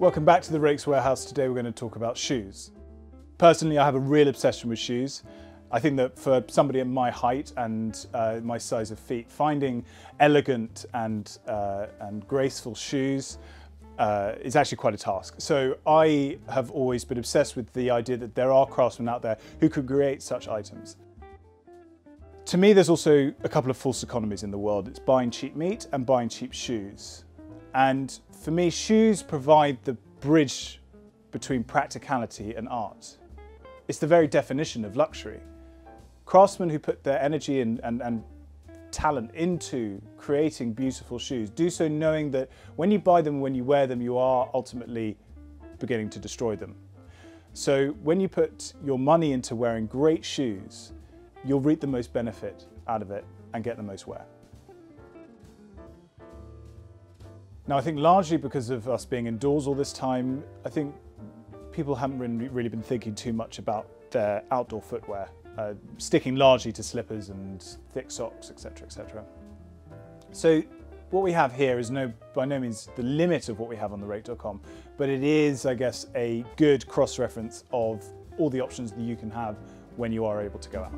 Welcome back to the Rake's Warehouse. Today we're going to talk about shoes. Personally, I have a real obsession with shoes. I think that for somebody at my height and my size of feet, finding elegant and graceful shoes is actually quite a task. So I have always been obsessed with the idea that there are craftsmen out there who could create such items. To me, there's also a couple of false economies in the world. It's buying cheap meat and buying cheap shoes. And for me, shoes provide the bridge between practicality and art. It's the very definition of luxury. Craftsmen who put their energy and talent into creating beautiful shoes do so knowing that when you buy them, when you wear them, you are ultimately beginning to destroy them. So when you put your money into wearing great shoes, you'll reap the most benefit out of it and get the most wear. Now, I think largely because of us being indoors all this time, I think people haven't really been thinking too much about their outdoor footwear, sticking largely to slippers and thick socks, etc., etc. So what we have here is by no means the limit of what we have on the Rake.com, but it is, I guess, a good cross-reference of all the options that you can have when you are able to go out.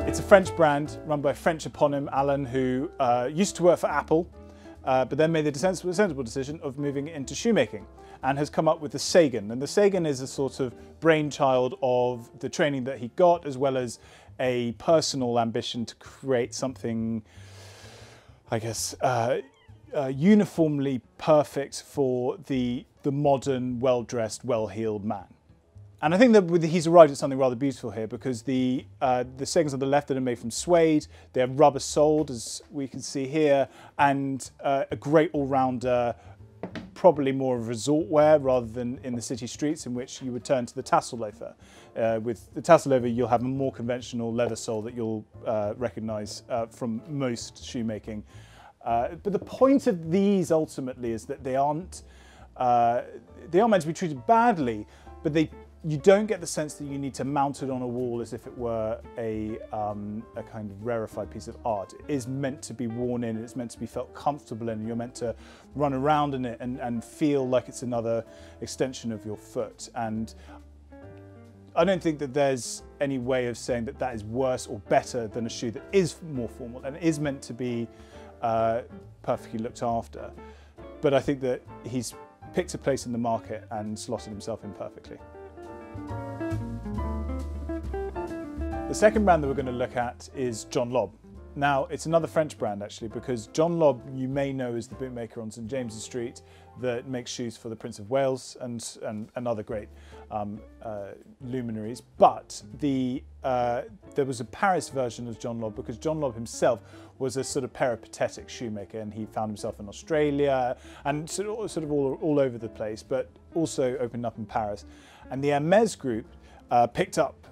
It's a French brand run by French eponym Alan, who used to work for Apple, but then made the sensible decision of moving into shoemaking and has come up with the Sagan. And the Sagan is a sort of brainchild of the training that he got, as well as a personal ambition to create something, I guess, uniformly perfect for the modern, well-dressed, well-heeled man. And I think that he's arrived at something rather beautiful here, because the Sagans on the left that are made from suede, they have rubber soled, as we can see here, and a great all-rounder, probably more of resort wear rather than in the city streets, in which you would turn to the tassel loafer. With the tassel loafer, you'll have a more conventional leather sole that you'll recognise from most shoemaking. But the point of these ultimately is that they aren't meant to be treated badly, but you don't get the sense that you need to mount it on a wall as if it were a kind of rarefied piece of art. It is meant to be worn in, it's meant to be felt comfortable in, and you're meant to run around in it and feel like it's another extension of your foot. And I don't think that there's any way of saying that that is worse or better than a shoe that is more formal and is meant to be perfectly looked after. But I think that he's picked a place in the market and slotted himself in perfectly. The second brand that we're going to look at is John Lobb. Now, it's another French brand actually, because John Lobb you may know as the bootmaker on St James's Street that makes shoes for the Prince of Wales and other great luminaries. But there was a Paris version of John Lobb, because John Lobb himself was a sort of peripatetic shoemaker, and he found himself in Australia and sort of all over the place, but also opened up in Paris. And the Hermès group picked up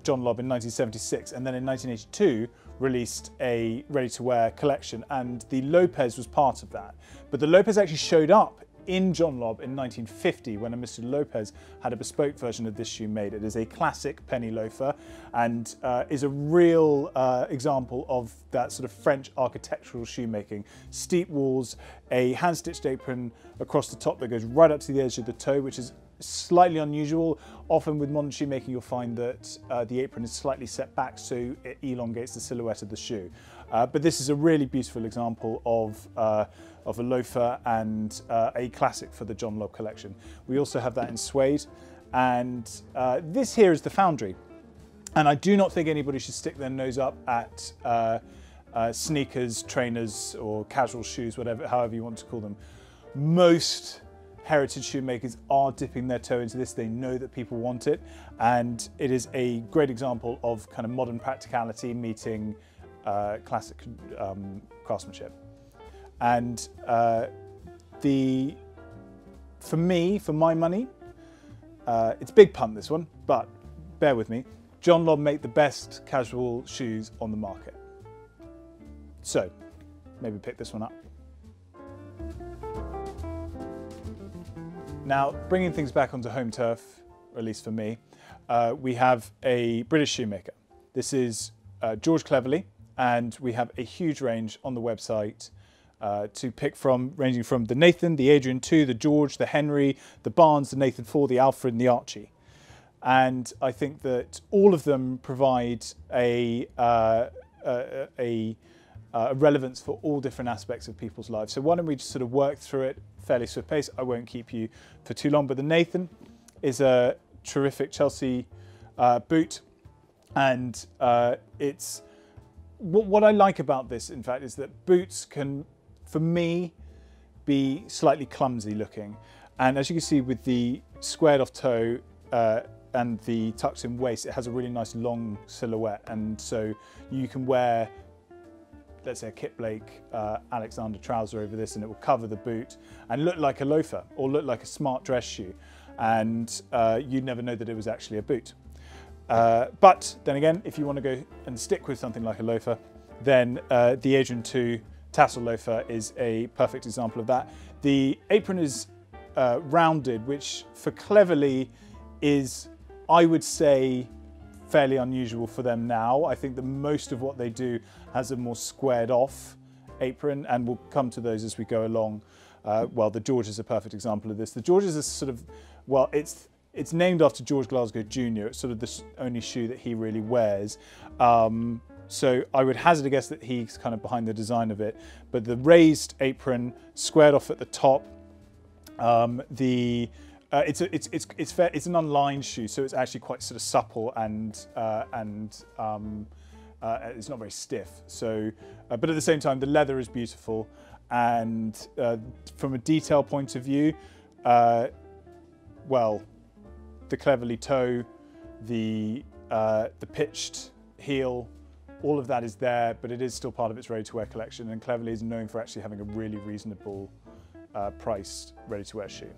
John Lobb in 1976, and then in 1982 released a ready-to-wear collection, and the Lopez was part of that. But the Lopez actually showed up in John Lobb in 1950 when a Mr. Lopez had a bespoke version of this shoe made. It is a classic penny loafer and is a real example of that sort of French architectural shoemaking. Steep walls, a hand-stitched apron across the top that goes right up to the edge of the toe, which is slightly unusual. Often with modern shoemaking you'll find that the apron is slightly set back, so it elongates the silhouette of the shoe. But this is a really beautiful example of a loafer and a classic for the John Lobb collection. We also have that in suede, and this here is the Foundry. And I do not think anybody should stick their nose up at sneakers, trainers, or casual shoes, however you want to call them. Most heritage shoemakers are dipping their toe into this. They know that people want it, and it is a great example of kind of modern practicality meeting classic craftsmanship. And for my money, it's big punt this one, but bear with me. John Lobb make the best casual shoes on the market. So maybe pick this one up. Now, bringing things back onto home turf, or at least for me, we have a British shoemaker. This is George Cleverley, and we have a huge range on the website to pick from, ranging from the Nathan, the Adrian 2, the George, the Henry, the Barnes, the Nathan 4, the Alfred, and the Archie. And I think that all of them provide a relevance for all different aspects of people's lives. So why don't we just sort of work through it fairly swift pace. I won't keep you for too long, but the Nathan is a terrific Chelsea boot, and it's what I like about this, in fact, is that boots can, for me, be slightly clumsy looking, and as you can see with the squared off toe and the tucked in waist, it has a really nice long silhouette, and so you can wear, let's say, a Kit Blake Alexander trouser over this, and it will cover the boot and look like a loafer or look like a smart dress shoe, and you'd never know that it was actually a boot. But then again, if you want to go and stick with something like a loafer, then the Adrian 2 tassel loafer is a perfect example of that. The apron is rounded, which for Cleverley is, I would say, fairly unusual for them now. I think that most of what they do has a more squared off apron, and we'll come to those as we go along. Well, the George is a perfect example of this. The George is a sort of, well, it's named after George Glasgow Jr. It's sort of the only shoe that he really wears. So I would hazard a guess that he's kind of behind the design of it. But the raised apron, squared off at the top, it's an unlined shoe, so it's actually quite sort of supple and it's not very stiff. So, but at the same time, the leather is beautiful, and from a detail point of view, well, the Cleverley toe, the pitched heel, all of that is there, but it is still part of its ready-to-wear collection, and Cleverley is known for actually having a really reasonable priced ready-to-wear shoe.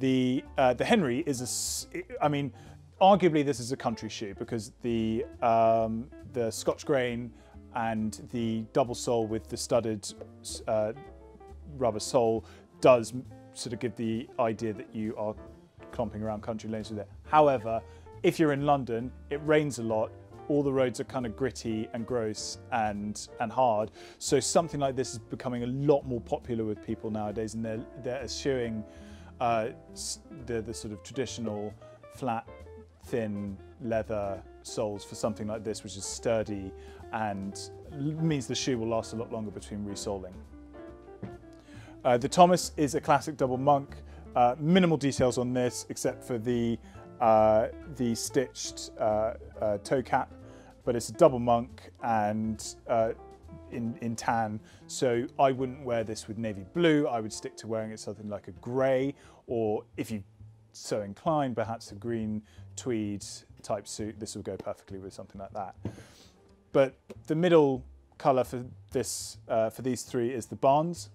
The Henry is I mean, arguably this is a country shoe, because the Scotch grain and the double sole with the studded rubber sole does sort of give the idea that you are clomping around country lanes with it. However, if you're in London, it rains a lot. All the roads are kind of gritty and gross and hard. So something like this is becoming a lot more popular with people nowadays, and they're eschewing the sort of traditional flat, thin leather soles for something like this, which is sturdy and means the shoe will last a lot longer between resoling. The Thomas is a classic double monk. Minimal details on this except for the stitched toe cap, but it's a double monk and in tan, so I wouldn't wear this with navy blue. I would stick to wearing it something like a grey, or if you so inclined, perhaps a green tweed type suit. This will go perfectly with something like that. But the middle colour for this for these three is the Barnes.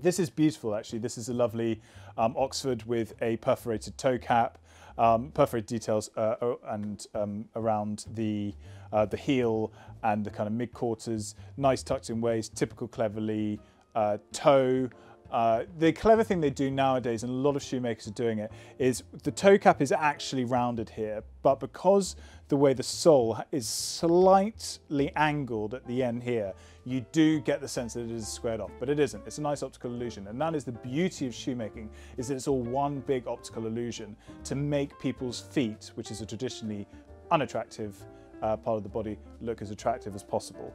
This is beautiful, actually. This is a lovely Oxford with a perforated toe cap, perforated details and around the heel and the kind of mid quarters. Nice tucked in waist, typical Cleverley toe. The clever thing they do nowadays, and a lot of shoemakers are doing it, is the toe cap is actually rounded here, but because the way the sole is slightly angled at the end here, you do get the sense that it is squared off, but it isn't. It's a nice optical illusion, and that is the beauty of shoemaking, is that it's all one big optical illusion to make people's feet, which is a traditionally unattractive part of the body, look as attractive as possible.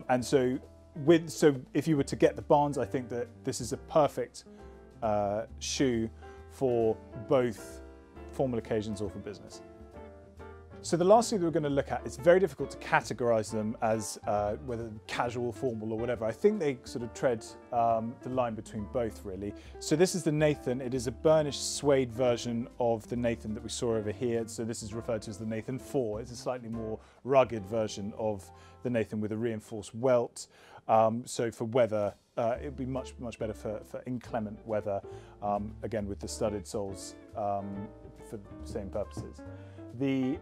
And so if you were to get the Barnes, I think that this is a perfect shoe for both formal occasions or for business. So the last two that we're going to look at, it's very difficult to categorize them as whether casual, formal or whatever. I think they sort of tread the line between both, really. So this is the Nathan. It is a burnished suede version of the Nathan that we saw over here. So this is referred to as the Nathan 4. It's a slightly more rugged version of the Nathan with a reinforced welt. So for weather, it would be much better for inclement weather, again with the studded soles for the same purposes. The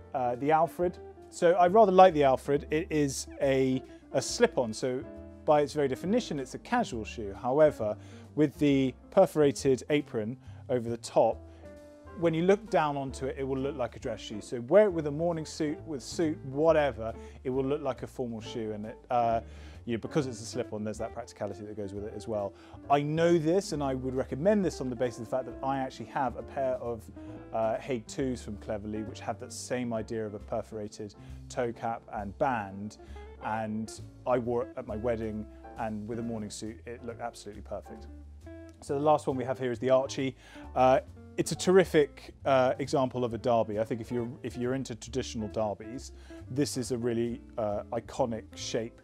Alfred, so I rather like the Alfred. It is a slip-on, so by its very definition it's a casual shoe. However, with the perforated apron over the top, when you look down onto it, it will look like a dress shoe. So wear it with a morning suit, with suit, whatever, it will look like a formal shoe. And it, because it's a slip-on, there's that practicality that goes with it as well. I know this, and I would recommend this on the basis of the fact that I actually have a pair of Hague 2s from Cleverley, which have that same idea of a perforated toe cap and band. And I wore it at my wedding, and with a morning suit, it looked absolutely perfect. So the last one we have here is the Archie. It's a terrific example of a derby. I think if you're into traditional derbies, this is a really iconic shape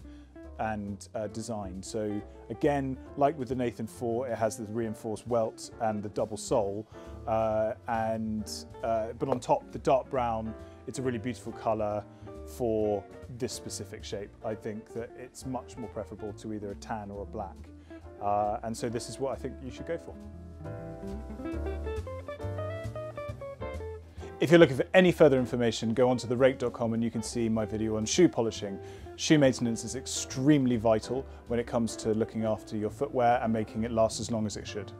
and design. So again, like with the Nathan 4, it has the reinforced welt and the double sole, but on top, the dark brown, it's a really beautiful colour for this specific shape. I think that it's much more preferable to either a tan or a black. And so this is what I think you should go for. If you're looking for any further information, go onto therake.com and you can see my video on shoe polishing. Shoe maintenance is extremely vital when it comes to looking after your footwear and making it last as long as it should.